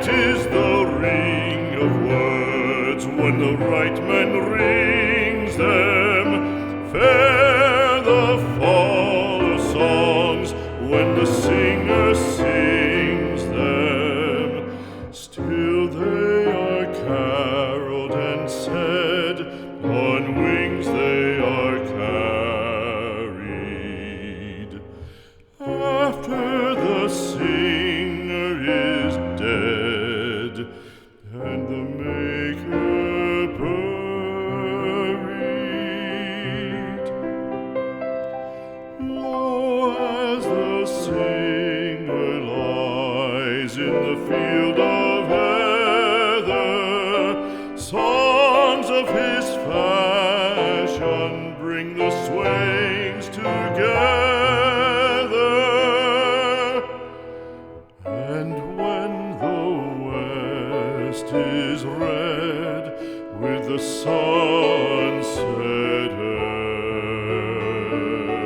is the ring of words when the right man rings them. Fair the fall of songs when the singer sings them. Still they are caroled and said, on wings they are carried. After the singer is dead and the maker buried, lo, as the singer lies in the field of heather, songs of his fashion bring the swains together. And when the west is red with the sun